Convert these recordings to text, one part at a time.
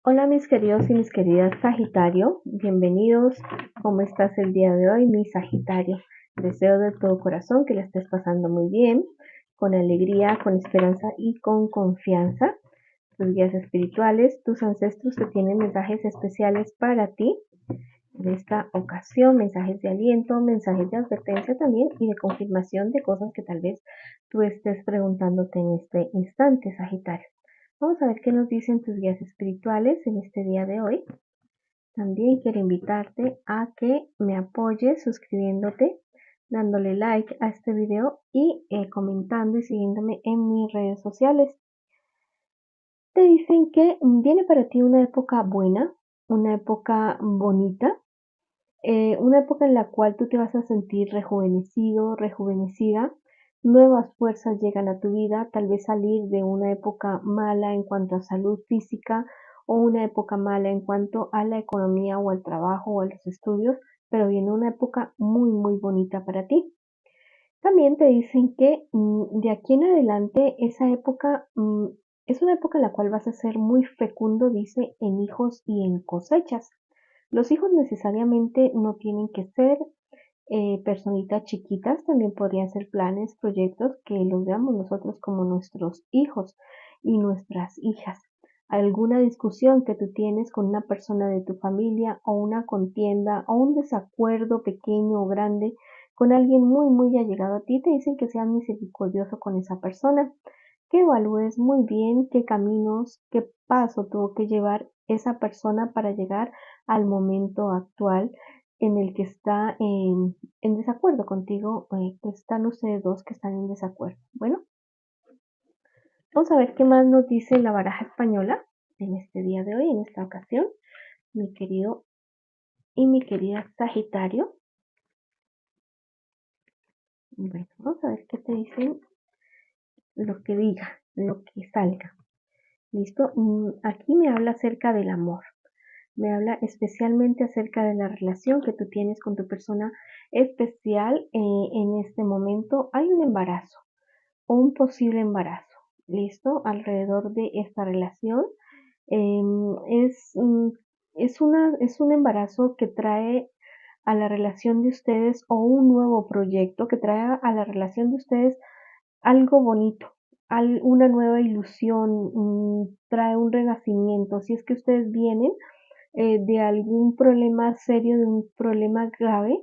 Hola mis queridos y mis queridas Sagitario, bienvenidos. ¿Cómo estás el día de hoy, mi Sagitario? Deseo de todo corazón que la estés pasando muy bien, con alegría, con esperanza y con confianza. Tus guías espirituales, tus ancestros te tienen mensajes especiales para ti. En esta ocasión, mensajes de aliento, mensajes de advertencia también y de confirmación de cosas que tal vez tú estés preguntándote en este instante, Sagitario. Vamos a ver qué nos dicen tus guías espirituales en este día de hoy. También quiero invitarte a que me apoyes suscribiéndote, dándole like a este video y comentando y siguiéndome en mis redes sociales. Te dicen que viene para ti una época buena, una época bonita, una época en la cual tú te vas a sentir rejuvenecido, rejuvenecida, nuevas fuerzas llegan a tu vida, tal vez salir de una época mala en cuanto a salud física o una época mala en cuanto a la economía o al trabajo o a los estudios, pero viene una época muy, muy bonita para ti. También te dicen que de aquí en adelante esa época es una época en la cual vas a ser muy fecundo, dice, en hijos y en cosechas. Los hijos necesariamente no tienen que ser personitas chiquitas, también podrían ser planes, proyectos que los veamos nosotros como nuestros hijos y nuestras hijas. Alguna discusión que tú tienes con una persona de tu familia o una contienda o un desacuerdo pequeño o grande con alguien muy muy allegado a ti, te dicen que seas misericordioso con esa persona, que evalúes muy bien qué caminos, qué paso tuvo que llevar esa persona para llegar al momento actual en el que está en desacuerdo contigo, que están ustedes dos que están en desacuerdo. Bueno, vamos a ver qué más nos dice la baraja española en este día de hoy, en esta ocasión, mi querido y mi querida Sagitario. Bueno, vamos a ver qué te dicen, lo que diga, lo que salga. ¿Listo? Aquí me habla acerca del amor. Me habla especialmente acerca de la relación que tú tienes con tu persona especial. En este momento hay un embarazo o un posible embarazo, ¿listo? Alrededor de esta relación. Es, es un embarazo que trae a la relación de ustedes o un nuevo proyecto que trae a la relación de ustedes algo bonito, una nueva ilusión, trae un renacimiento. Si es que ustedes vienen de algún problema serio, de un problema grave,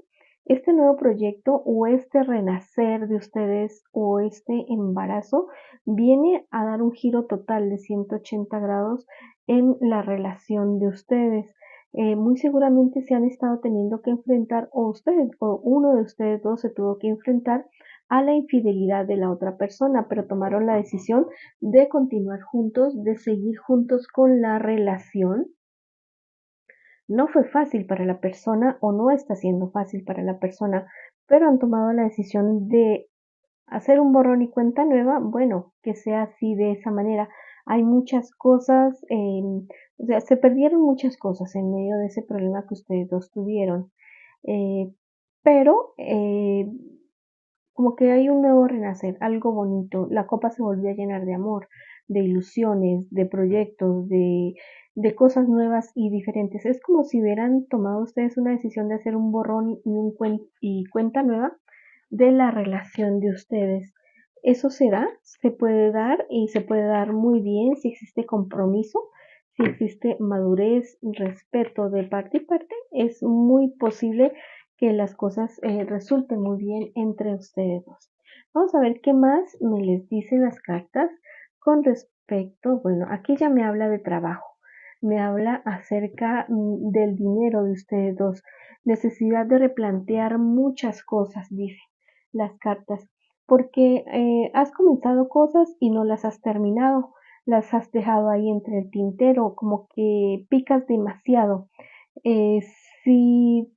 este nuevo proyecto o este renacer de ustedes o este embarazo viene a dar un giro total de 180 grados en la relación de ustedes. Muy seguramente se han estado teniendo que enfrentar, o ustedes, o uno de ustedes dos se tuvo que enfrentar a la infidelidad de la otra persona, pero tomaron la decisión de continuar juntos, de seguir juntos con la relación. No fue fácil para la persona o no está siendo fácil para la persona, pero han tomado la decisión de hacer un borrón y cuenta nueva. Bueno, que sea así de esa manera. Hay muchas cosas, o sea, se perdieron muchas cosas en medio de ese problema que ustedes dos tuvieron. Eh, pero como que hay un nuevo renacer, algo bonito. La copa se volvió a llenar de amor, de ilusiones, de proyectos, de cosas nuevas y diferentes. Es como si hubieran tomado ustedes una decisión de hacer un borrón y cuenta nueva de la relación de ustedes. Eso se da, se puede dar y se puede dar muy bien si existe compromiso, si existe madurez, respeto de parte y parte. Es muy posible que las cosas resulten muy bien entre ustedes dos. Vamos a ver qué más me les dicen las cartas con respecto, bueno, aquí ya me habla de trabajo, me habla acerca del dinero de ustedes dos, necesidad de replantear muchas cosas, dice las cartas, porque has comenzado cosas y no las has terminado, las has dejado ahí entre el tintero, como que picas demasiado. Eh, si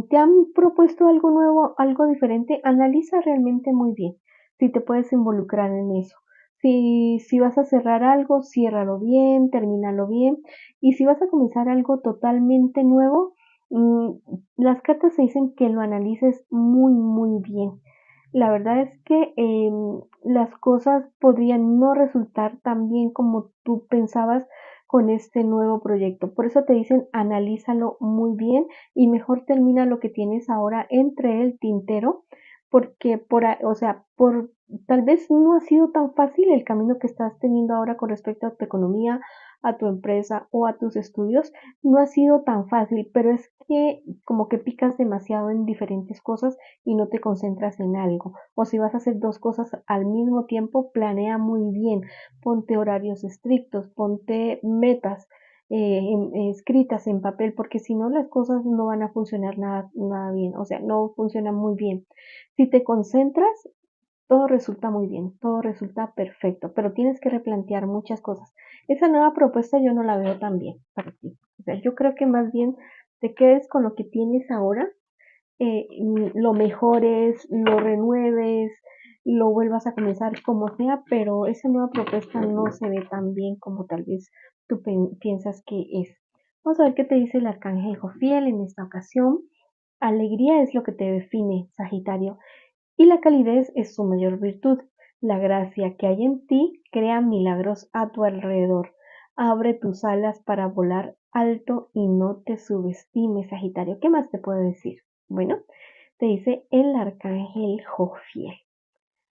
te han propuesto algo nuevo, algo diferente, analiza realmente muy bien si te puedes involucrar en eso. Si vas a cerrar algo, ciérralo bien, termínalo bien. Y si vas a comenzar algo totalmente nuevo, mm, las cartas se dicen que lo analices muy, muy bien. La verdad es que las cosas podrían no resultar tan bien como tú pensabas con este nuevo proyecto. Por eso te dicen analízalo muy bien y mejor termina lo que tienes ahora entre el tintero, porque o sea, tal vez no ha sido tan fácil el camino que estás teniendo ahora con respecto a tu economía, a tu empresa o a tus estudios, no ha sido tan fácil, pero es que como que picas demasiado en diferentes cosas y no te concentras en algo. O si vas a hacer dos cosas al mismo tiempo, planea muy bien, ponte horarios estrictos, ponte metas escritas en papel, porque si no las cosas no van a funcionar nada bien, o sea, no funcionan muy bien. Si te concentras, todo resulta muy bien, todo resulta perfecto, pero tienes que replantear muchas cosas. Esa nueva propuesta yo no la veo tan bien para ti. O sea, yo creo que más bien te quedes con lo que tienes ahora, lo mejores, lo renueves, lo vuelvas a comenzar como sea, pero esa nueva propuesta no se ve tan bien como tal vez tú piensas que es. Vamos a ver qué te dice el arcángel Jofiel en esta ocasión. Alegría es lo que te define, Sagitario, y la calidez es su mayor virtud. La gracia que hay en ti crea milagros a tu alrededor. Abre tus alas para volar alto y no te subestimes, Sagitario. ¿Qué más te puedo decir? Bueno, te dice el arcángel Jofiel.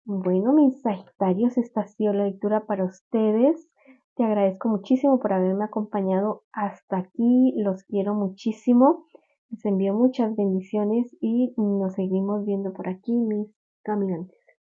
Bueno, mis Sagitarios, esta ha sido la lectura para ustedes. Te agradezco muchísimo por haberme acompañado hasta aquí. Los quiero muchísimo. Les envío muchas bendiciones y nos seguimos viendo por aquí, mis caminantes.